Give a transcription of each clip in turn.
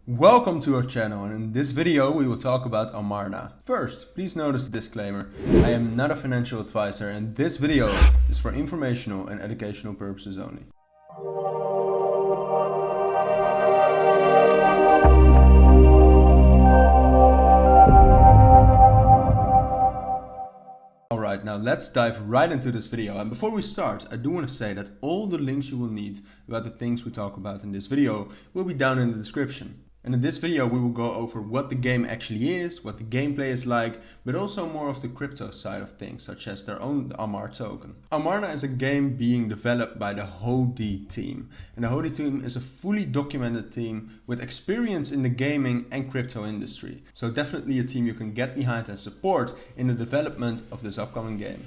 Welcome to our channel, and in this video we will talk about Amarna. First, please notice the disclaimer. I am not a financial advisor and this video is for informational and educational purposes only. Alright, now let's dive right into this video, and before we start I do want to say that all the links you will need about the things we talk about in this video will be down in the description. And in this video we will go over what the game actually is, what the gameplay is like, but also more of the crypto side of things, such as their own Amar token. Amarna is a game being developed by the Hody team. And the Hody team is a fully documented team with experience in the gaming and crypto industry. So definitely a team you can get behind and support in the development of this upcoming game.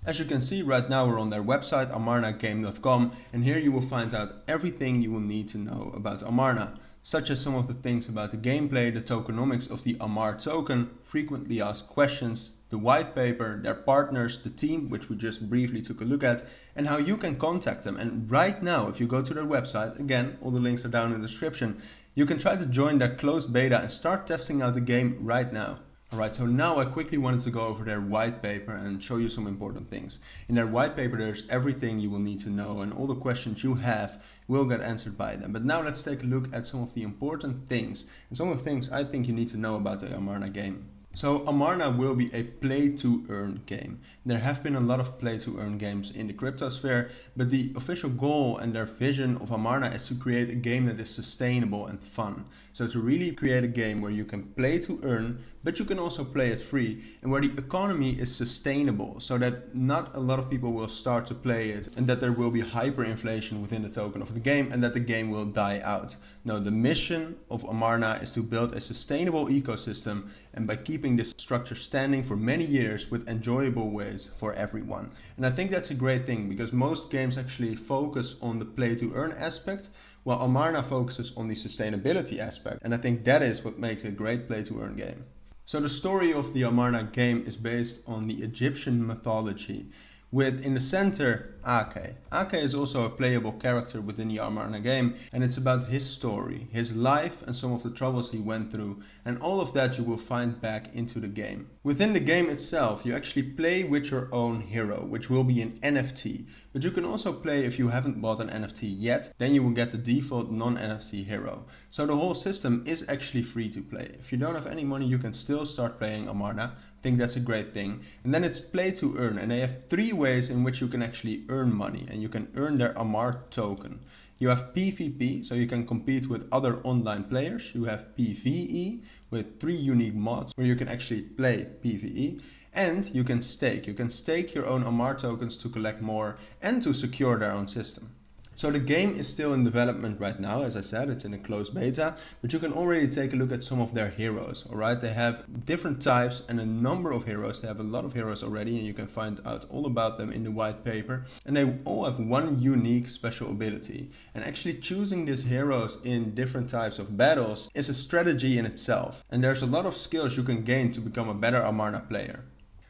As you can see right now we're on their website amarnagame.com, and here you will find out everything you will need to know about Amarna, such as some of the things about the gameplay, the tokenomics of the Amar token, frequently asked questions, the white paper, their partners, the team, which we just briefly took a look at, and how you can contact them. And right now, if you go to their website, again, all the links are down in the description, you can try to join their closed beta and start testing out the game right now. Alright, so now I quickly wanted to go over their white paper and show you some important things. In their white paper there's everything you will need to know, and all the questions you have will get answered by them. But now let's take a look at some of the important things, and some of the things I think you need to know about the Amarna game. So Amarna will be a play-to-earn game. There have been a lot of play-to-earn games in the crypto sphere, but the official goal and their vision of Amarna is to create a game that is sustainable and fun. So to really create a game where you can play to earn, but you can also play it free, and where the economy is sustainable, so that not a lot of people will start to play it, and that there will be hyperinflation within the token of the game, and that the game will die out. No, the mission of Amarna is to build a sustainable ecosystem, and by keeping this structure standing for many years with enjoyable ways for everyone. And I think that's a great thing, because most games actually focus on the play to earn aspect, while Amarna focuses on the sustainability aspect. And I think that is what makes a great play to earn game. So the story of the Amarna game is based on the Egyptian mythology, with in the center Ake. Ake is also a playable character within the Amarna game, and it's about his story, his life, and some of the troubles he went through, and all of that you will find back into the game. Within the game itself you actually play with your own hero, which will be an NFT, but you can also play if you haven't bought an NFT yet, then you will get the default non-NFT hero. So the whole system is actually free to play. If you don't have any money you can still start playing Amarna. I think that's a great thing. And then it's play to earn, and they have three ways in which you can actually earn money, and you can earn their Amar token. You have PvP, so you can compete with other online players. You have PvE with 3 unique mods where you can actually play PvE. And you can stake. You can stake your own Amar tokens to collect more and to secure their own system. So the game is still in development right now. As I said, it's in a closed beta, but you can already take a look at some of their heroes. Alright, they have different types and a number of heroes. They have a lot of heroes already, and you can find out all about them in the white paper. And they all have one unique special ability. And actually choosing these heroes in different types of battles is a strategy in itself. And there's a lot of skills you can gain to become a better Amarna player.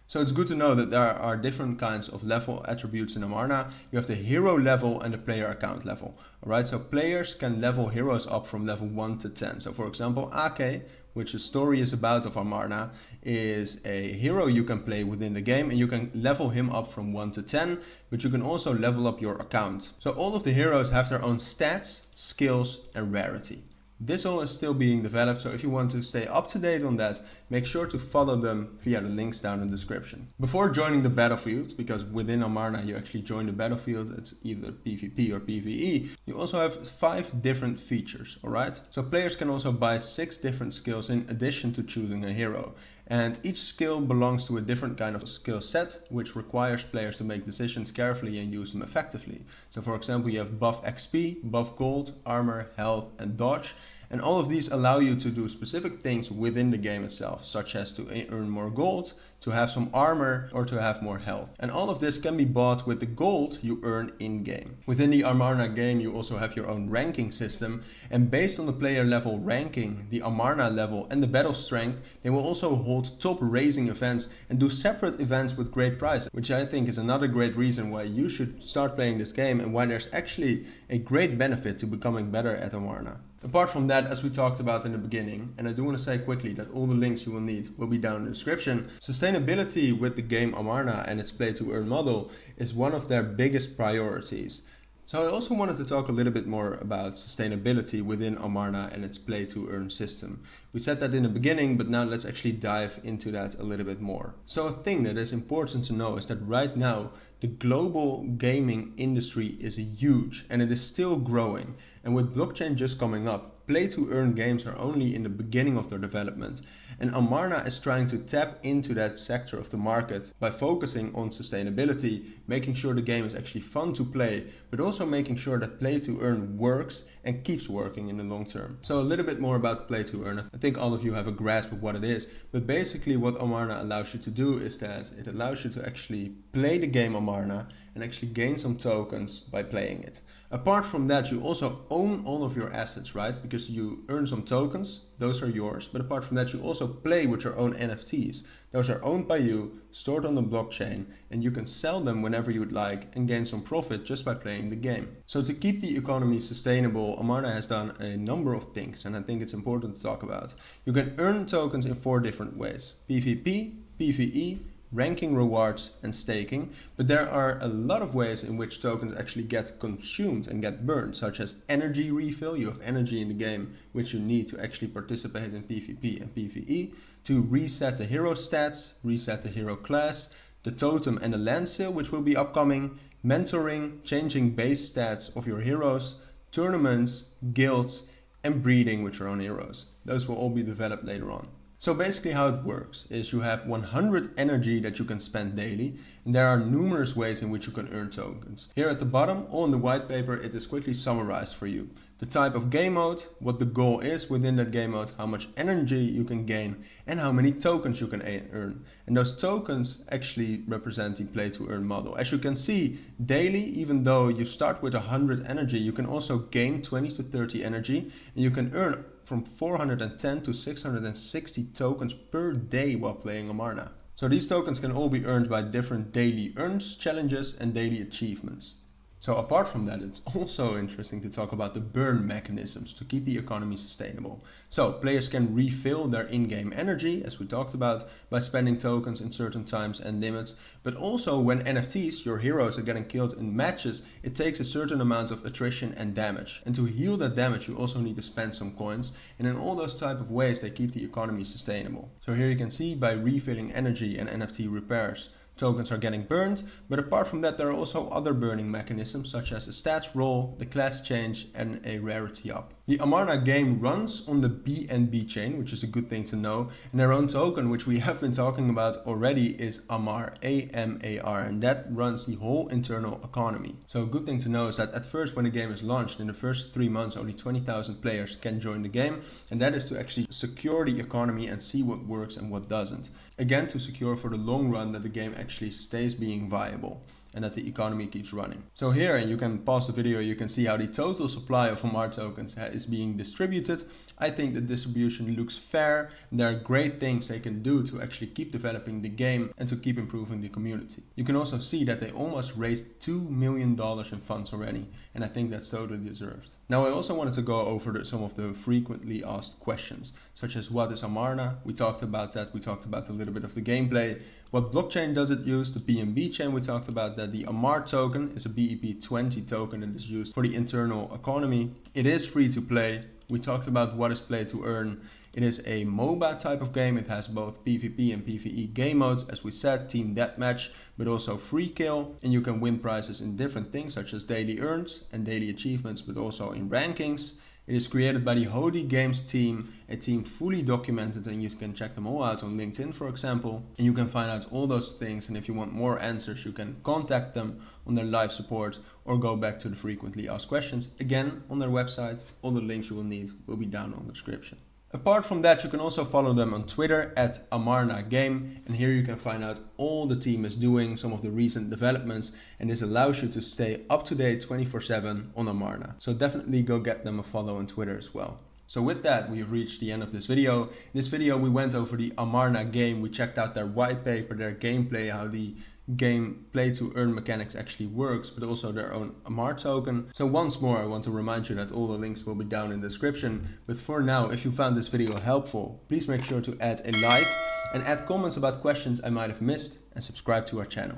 So it's good to know that there are different kinds of level attributes in Amarna. You have the hero level and the player account level. Alright, so players can level heroes up from level 1 to 10. So for example, Ake, which the story is about of Amarna, is a hero you can play within the game, and you can level him up from 1 to 10, but you can also level up your account. So all of the heroes have their own stats, skills and rarity. This all is still being developed, so if you want to stay up to date on that, make sure to follow them via the links down in the description. Before joining the battlefield, because within Amarna you actually join the battlefield, it's either PvP or PvE, you also have 5 different features, alright? So players can also buy 6 different skills in addition to choosing a hero. And each skill belongs to a different kind of skill set, which requires players to make decisions carefully and use them effectively. So for example, you have buff XP, buff gold, armor, health and dodge. And all of these allow you to do specific things within the game itself, such as to earn more gold, to have some armor, or to have more health. And all of this can be bought with the gold you earn in-game. Within the Amarna game you also have your own ranking system, and based on the player level ranking, the Amarna level and the battle strength, they will also hold top raising events and do separate events with great prizes, which I think is another great reason why you should start playing this game, and why there's actually a great benefit to becoming better at Amarna. Apart from that, as we talked about in the beginning, and I do want to say quickly that all the links you will need will be down in the description, sustainability with the game Amarna and its play-to-earn model is one of their biggest priorities. So I also wanted to talk a little bit more about sustainability within Amarna and its play-to-earn system. We said that in the beginning, but now let's actually dive into that a little bit more. So a thing that is important to know is that right now, the global gaming industry is huge and it is still growing. And with blockchain just coming up, play-to-earn games are only in the beginning of their development. And Amarna is trying to tap into that sector of the market by focusing on sustainability, making sure the game is actually fun to play, but also making sure that play-to-earn works and keeps working in the long term. So a little bit more about play-to-earn. I think all of you have a grasp of what it is, but basically what Amarna allows you to do is that it allows you to actually play the game Amarna and actually gain some tokens by playing it. Apart from that, you also own all of your assets, right? Because you earn some tokens, those are yours. But apart from that, you also play with your own NFTs. Those are owned by you, stored on the blockchain, and you can sell them whenever you would like and gain some profit just by playing the game. So to keep the economy sustainable, Amarna has done a number of things, and I think it's important to talk about. You can earn tokens in 4 different ways: PvP, PvE, ranking rewards and staking, but there are a lot of ways in which tokens actually get consumed and get burned, such as energy refill. You have energy in the game which you need to actually participate in PvP and PvE, to reset the hero stats, reset the hero class, the totem and the land sale which will be upcoming, mentoring, changing base stats of your heroes, tournaments, guilds, and breeding with your own heroes. Those will all be developed later on. So basically how it works is you have 100 energy that you can spend daily, and there are numerous ways in which you can earn tokens. Here at the bottom, all in the white paper, it is quickly summarized for you. The type of game mode, what the goal is within that game mode, how much energy you can gain, and how many tokens you can earn. And those tokens actually represent the play-to-earn model. As you can see, daily, even though you start with 100 energy, you can also gain 20 to 30 energy, and you can earn from 410 to 660 tokens per day while playing Amarna. So these tokens can all be earned by different daily earns, challenges and daily achievements. So apart from that, it's also interesting to talk about the burn mechanisms to keep the economy sustainable. So players can refill their in-game energy, as we talked about, by spending tokens in certain times and limits. But also when NFTs, your heroes, are getting killed in matches, it takes a certain amount of attrition and damage. And to heal that damage, you also need to spend some coins. And in all those type of ways, they keep the economy sustainable. So here you can see by refilling energy and NFT repairs, tokens are getting burned, but apart from that there are also other burning mechanisms such as a stats roll, the class change and a rarity up. The Amarna game runs on the BNB chain, which is a good thing to know, and their own token, which we have been talking about already, is Amar, A-M-A-R, and that runs the whole internal economy. So a good thing to know is that at first when the game is launched, in the first 3 months only 20,000 players can join the game, and that is to actually secure the economy and see what works and what doesn't. Again, to secure for the long run that the game actually stays being viable and that the economy keeps running. So here, and you can pause the video, you can see how the total supply of Amar tokens is being distributed. I think the distribution looks fair, and there are great things they can do to actually keep developing the game and to keep improving the community. You can also see that they almost raised $2 million in funds already, and I think that's totally deserved. Now I also wanted to go over some of the frequently asked questions, such as what is Amarna? We talked about that, we talked about a little bit of the gameplay. What blockchain does it use? The BNB chain, we talked about that. The Amar token is a BEP20 token that is used for the internal economy. It is free to play. We talked about what is play to earn. It is a MOBA type of game. It has both PvP and PvE game modes, as we said, team deathmatch, but also free kill. And you can win prizes in different things such as daily earns and daily achievements, but also in rankings. It is created by the Hody Games team, a team fully documented, and you can check them all out on LinkedIn, for example. And you can find out all those things, and if you want more answers, you can contact them on their live support or go back to the frequently asked questions. Again, on their website, all the links you will need will be down on the description. Apart from that, you can also follow them on Twitter at Amarna Game, and here you can find out all the team is doing, some of the recent developments, and this allows you to stay up to date 24/7 on Amarna. So definitely go get them a follow on Twitter as well. So with that, we have reached the end of this video. In this video, we went over the Amarna game. We checked out their white paper, their gameplay, how the game play to earn mechanics actually works, but also their own Amarna token. So once more, I want to remind you that all the links will be down in the description. But for now, if you found this video helpful, please make sure to add a like and add comments about questions I might have missed, and subscribe to our channel.